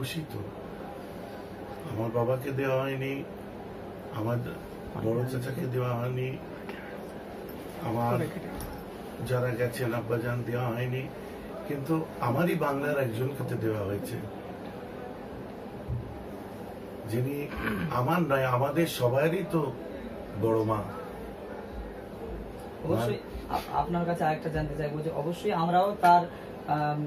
খুশি তো। আমার বাবাকে দেওয়া হয়নি, আমার বড় চাচাকে দেওয়া হয়নি, আমার যারা গেছেন আব্বাজান দেওয়া হয়নি, কিন্তু আমারই বাংলার একজনকে তো দেওয়া হয়েছে, যিনি আমার নয় আমাদের সবারই তো বড় মা। অবশ্যই আপনার কাছে আরেকটা জানতে চাইবো যে অবশ্যই আমরাও তার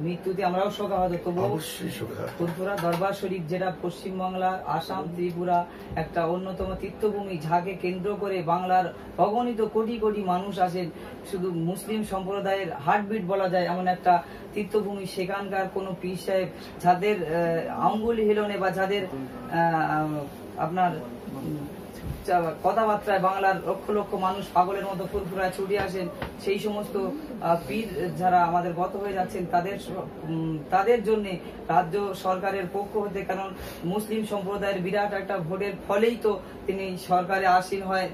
মৃত্যুতে আমরাও শোকাহত, তবু অবশ্যই শোকাহত। ফুরফুরা দরবার শরীফ যেটা পশ্চিমবাংলা, আসাম, ত্রিপুরা একটা অন্যতম তীর্থভূমি, যাকে কেন্দ্র করে বাংলার অগণিত কোটি কোটি মানুষ আসেন, শুধু মুসলিম সম্প্রদায়ের হার্টবিট বলা যায় এমন একটা তীর্থভূমি, সেখানকার কোনো পীর সাহেব যাদের আঙ্গুল হিলনে বা যাদের আপনার কথাবার্তায় বাংলার লক্ষ লক্ষ মানুষ পাগলের মতো ফুরফুরায় ছুটে আসেন, সেই সমস্ত পীর যারা আমাদের গত হয়ে যাচ্ছেন তাদের জন্য রাজ্য সরকারের পক্ষ হতে, কারণ মুসলিম সম্প্রদায়ের বিরাট একটা ভোটের ফলেই তো তিনি সরকারে আসীন হয়,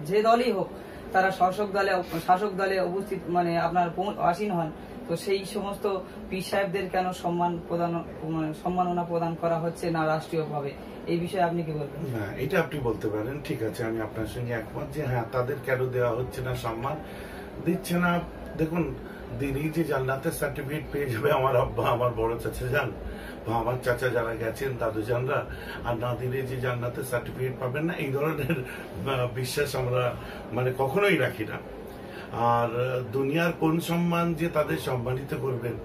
যে দলই হোক তারা শাসক দলে উপস্থিত মানে আপনার আসীন হন। তো সেই সমস্ত পীর সাহেবদের কেন সম্মাননা প্রদান করা হচ্ছে না রাষ্ট্রীয়ভাবে, এই বিষয়ে আপনি কি বলবেন? না, এটা আপনি বলতে পারেন, ঠিক আছে, আমি আপনার সঙ্গে একমত যে হ্যাঁ তাদের কেন দেওয়া হচ্ছে না, সম্মান দিচ্ছে না। দেখুন, দিনই যে জান্নাতের সার্টিফিকেট পেয়ে যাবে আমার আব্বা, আমার বড় চাচা যান বা আমার চাচা যারা গেছেন দাদু জানরা, আর না দিলে যে জান্নাতের সার্টিফিকেট পাবেন না, এই ধরনের বিশ্বাস আমরা মানে কখনোই রাখি না। আর দুনিয়ার কোন সম্মান যে তাদের সম্মানিত করবেন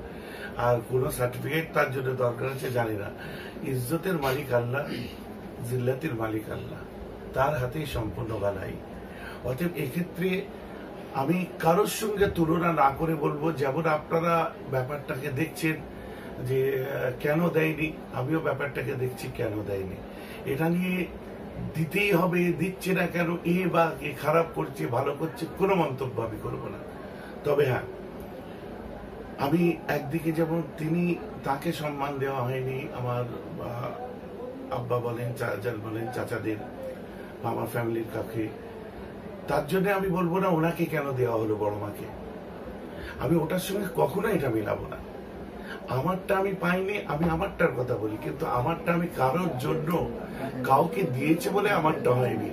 আর কোন সার্টিফিকেট তার জন্য দরকার আছে জানি না। ইজ্জতের মালিক আল্লাহ, জিল্লাতের মালিক আল্লাহ, তার হাতেই সম্পূর্ণ বালাই। অতএব এক্ষেত্রে আমি কারোর সঙ্গে তুলনা না করে বলবো, যেমন আপনারা ব্যাপারটাকে দেখছেন যে কেন দেয়নি, আমিও ব্যাপারটাকে দেখছি কেন দেয়নি। এটা নিয়ে দিতেই হবে, দিচ্ছে না কেন, এ বা এ খারাপ করছে ভালো করছে কোনো মন্তব্য আমি করবো না। তবে হ্যাঁ, আমি একদিকে যেমন তাকে সম্মান দেওয়া হয়নি, আমার আব্বা বলেন, চাচা বলেন, চাচাদের আমার ফ্যামিলির কাকে, তার জন্য আমি বলবো না ওনাকে কেন দেওয়া হলো বড় মাকে, আমি ওটার সঙ্গে কখনো এটা মিলাবো না। আমারটা আমি পাইনি, আমি আমারটার কথা বলি, কিন্তু আমারটা আমি কারোর জন্য কাউকে দিয়েছে বলে আমারটা হয়নি,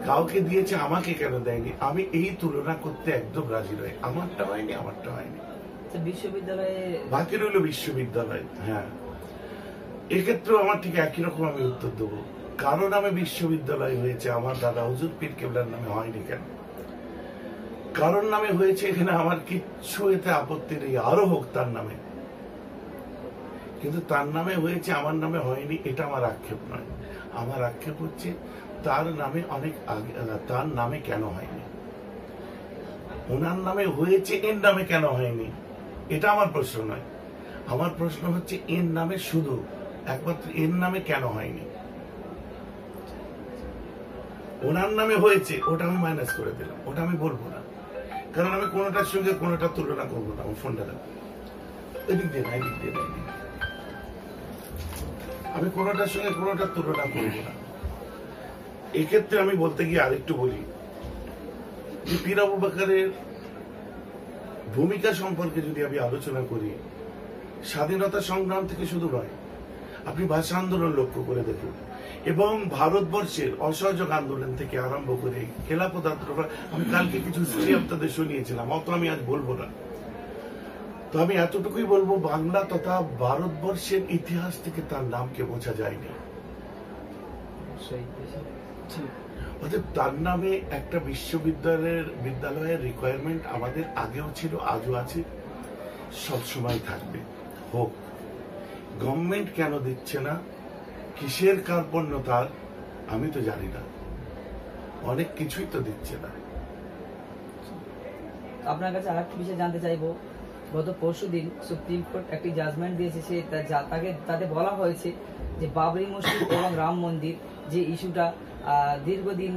কাউকে দিয়েছে আমাকে কেন দেয়নি, আমি এই তুলনা করতে একদম রাজি নই। আমারটা হয়নি, আমারটা হয়নি, বিশ্ববিদ্যালয়ে বাকি রইল বিশ্ববিদ্যালয়। হ্যাঁ, এক্ষেত্রেও আমার ঠিক একই রকম আমি উত্তর দেবো। কারো নামে বিশ্ববিদ্যালয় হয়েছে, আমার দাদা হুজুর পীর কেবলার নামে হয়নি কেন? কারোর নামে হয়েছে, এখানে আমার কিচ্ছু এতে আপত্তি নেই, আরো হোক তার নামে, কিন্তু তার নামে হয়েছে আমার নামে হয়নি, এটা আমার আক্ষেপ নয়। আমার আক্ষেপ হচ্ছে তার নামে অনেক আগে, তার নামে কেন হয়নি, ওনার নামে হয়েছে এর নামে কেন হয়নি, এটা আমার প্রশ্ন নয়। আমার প্রশ্ন হচ্ছে এর নামে, শুধু একমাত্র এর নামে কেন হয়নি। ওনার নামে হয়েছে ওটা আমি মাইনাস করে দিলাম, ওটা আমি বলবো না, কারণ আমি কোনোটার সঙ্গে কোনোটা তুলনা করবো না। আমার ফোনটা দেবো, এদিক দিয়ে না, এদিক দিয়ে না, আমি কোনোটার সঙ্গে কোনোটা তুলনা করবো না। এক্ষেত্রে আমি বলতে গিয়ে আরেকটু বলি যে পীর আবু বকরের ভূমিকা সম্পর্কে যদি আমি আলোচনা করি, স্বাধীনতা সংগ্রাম থেকে শুধু নয়, আপনি ভাষা আন্দোলন লক্ষ্য করে দেখুন, এবং ভারতবর্ষের অসহযোগ আন্দোলন থেকে আরম্ভ করে খেলাফত আন্দোলন, আমি কালকে কিছু স্ত্রী আপনাদের শুনিয়েছিলাম, অত আমি আজ বলবো না। তো আমি এতটুকুই বলবো, বাংলা তথা ভারতবর্ষের ইতিহাস থেকে তার নামকে বোঝা যায়নি। অতএব তার নামে একটা বিদ্যালয়ের রিকোয়ারমেন্ট আমাদের আগেও ছিল, আজও আছে, সবসময় থাকবে, হোক। গভর্নমেন্ট কেন দিচ্ছে না, কিসের কার্পণ্য তার, আমি তো জানি না, অনেক কিছুই তো দিচ্ছে না। আপনার কাছে আরেকটা বিষয় জানতে চাইবো, গত পরশুদিন সুপ্রিম কোর্ট একটি জাজমেন্ট দিয়েছে, তাতে বলা হয়েছে যে বাবরি মসজিদ এবং রাম মন্দির যে ইস্যুটা দীর্ঘদিন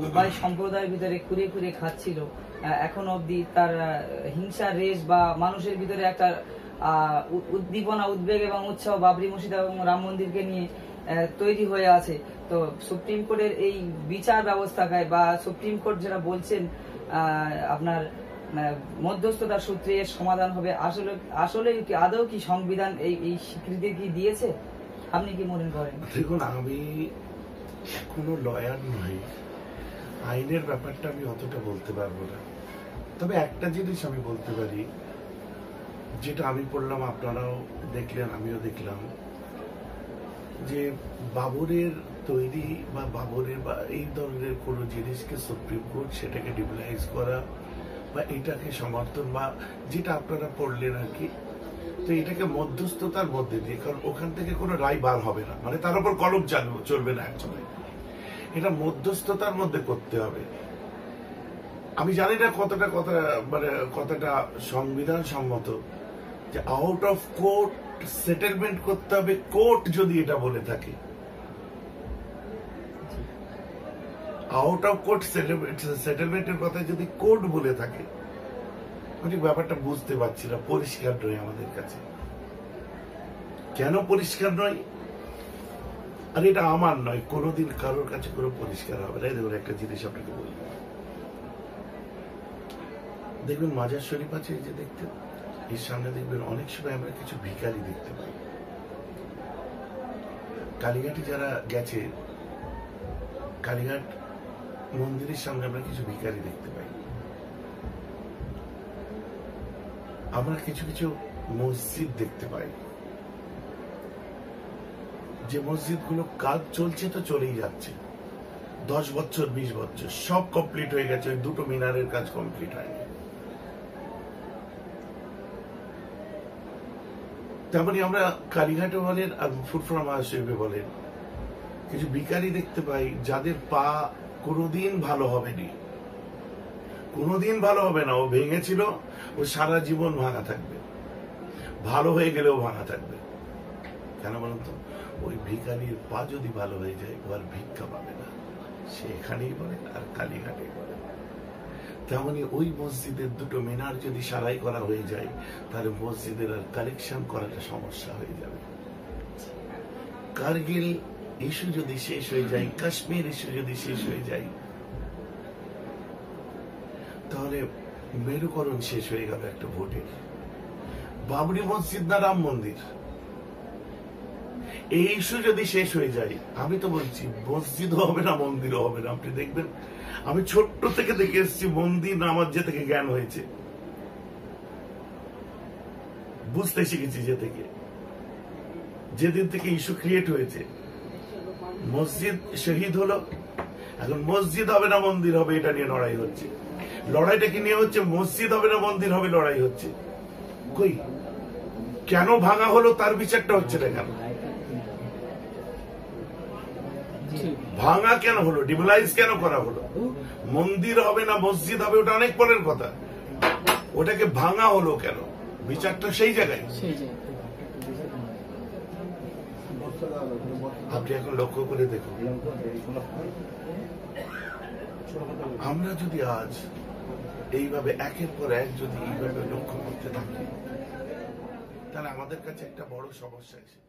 উভয় সম্প্রদায়ের ভিতরে খুঁড়ে খুঁড়ে খাচ্ছিল, এখন অবধি তার হিংসার রেশ বা মানুষের ভিতরে একটা উদ্দীপনা, উদ্বেগ এবং উৎসাহ বাবরি মসজিদ এবং রাম মন্দিরকে নিয়ে তৈরি হয়ে আছে। তো সুপ্রিম কোর্টের এই বিচার ব্যবস্থায় বা সুপ্রিম কোর্ট যেটা বলছেন আপনার মধ্যস্থতার সূত্রে এর সমাধান হবে। আসলে আসলে কি আদৌ কি সংবিধান এই স্বীকৃতি কি দিয়েছে? আপনি কি মনে করেন? দেখুন, আমি কোনো লয়ার নই, আইনের ব্যাপারটা আমি অতটা বলতে পারবো না। তবে একটা জিনিস আমি বলতে পারি, যেটা আমি পড়লাম, আপনারাও দেখলেন, আমিও দেখলাম, যে বাবরের তৈরি বা বাবরের বা এই ধরনের কোনো জিনিসকে সুপ্রিম কোর্ট সেটাকে ডিমোলাইজ করা বা এটাকে সমর্থন বা যেটা আপনারা পড়লেন আর কি, তো এটাকে মধ্যস্থতার মধ্যে দিয়ে, কারণ ওখান থেকে কোনো রায় বার হবে না, মানে তার উপর কলম চলবে না একসময়, এটা মধ্যস্থতার মধ্যে করতে হবে। আমি জানি না কতটা সংবিধান সম্মত যে আউট অফ কোর্ট সেটেলমেন্ট করতে হবে, কোর্ট যদি এটা বলে থাকে, আউট অফ কোর্ট সেটেলমেন্টের কথা যদি কোর্ট বলে থাকে, আমি ব্যাপারটা বুঝতে পারছি না, পরিষ্কার নয় আমাদের কাছে। কেন পরিষ্কার নয়? আর এটা আমার নয়, কোনোদিন কারোর কাছে কোনো পরিষ্কার হবে না। দেখুন, একটা জিনিস আপনাকে বলি, দেখবেন মাজার শরীফ আছে, এই যে দেখতেন, এর সামনে দেখবেন অনেক সময় আমরা কিছু ভিখারি দেখতে পাই। কালীঘাটে যারা গেছে, কালীঘাট মন্দিরের সামনে আমরা কিছু ভিখারি দেখতে পাই। আমরা কিছু কিছু মসজিদ দেখতে পাই, যে মসজিদগুলো কাজ চলছে তো চলেই যাচ্ছে, 10 বছর 20 বছর সব কমপ্লিট হয়ে গেছে, ওই দুটো মিনারের কাজ কমপ্লিট হয়নি। তেমনি আমরা কালীঘাটে বলেন আর ফুরফুরা মহাশিবে বলেন, কিছু ভিখারি দেখতে পাই যাদের পা কোনোদিন ভালো হবেনি, কোনোদিন ভালো হবে না। ও ভেঙেছিল, ও সারা জীবন ভাঙা থাকবে, ভালো হয়ে গেলেও ভাঙা থাকবে। কেন বলুন তো? ওই ভিখারির পা যদি ভালো হয়ে যায়, ও আর ভিক্ষা পাবে না, সে এখানেই বলেন আর কালীঘাটেই বলেন। তেমনি ওই মসজিদের দুটো মিনার যদি সারাই করা হয়ে যায়, তাহলে মসজিদের আর কালেকশন করাটা সমস্যা হয়ে যাবে। কারগিল ইস্যু যদি শেষ হয়ে যায়, কাশ্মীর ইস্যু যদি শেষ হয়ে যায়, তাহলে মেরুকরণ শেষ হয়ে গেল একটা ভোটের। বাবরি মসজিদ না রাম মন্দির, এই ইস্যু যদি শেষ হয়ে যায়, আমি তো বলছি মসজিদও হবে না, মন্দিরও হবে না। আপনি দেখবেন, আমি ছোট্ট থেকে দেখে এসেছি, মন্দির নামার যে থেকে জ্ঞান হয়েছে, বুঝতে শিখেছি যে থেকে, যেদিন থেকে ইস্যু ক্রিয়েট হয়েছে, মসজিদ শহীদ হলো, এখন মসজিদ হবে না মন্দির হবে, এটা নিয়ে লড়াই হচ্ছে। লড়াইটা কি নিয়ে হচ্ছে? মসজিদ হবে না মন্দির হবে লড়াই হচ্ছে। কই, কেন ভাঙা হলো তার বিচারটা হচ্ছে না কেন? ভাঙা কেন হলো, ডিমোলাইজ কেন করা হলো? মন্দির হবে না মসজিদ হবে, ওটা অনেক পরের কথা, ওটাকে ভাঙা হলো কেন? বিচারটা সেই জায়গায়। আপনি এখন লক্ষ্য করে দেখুন, আমরা যদি আজ এইভাবে একের পর এক যদি এইভাবে লক্ষ্য করতে থাকি, তাহলে আমাদের কাছে একটা বড় সমস্যা এসে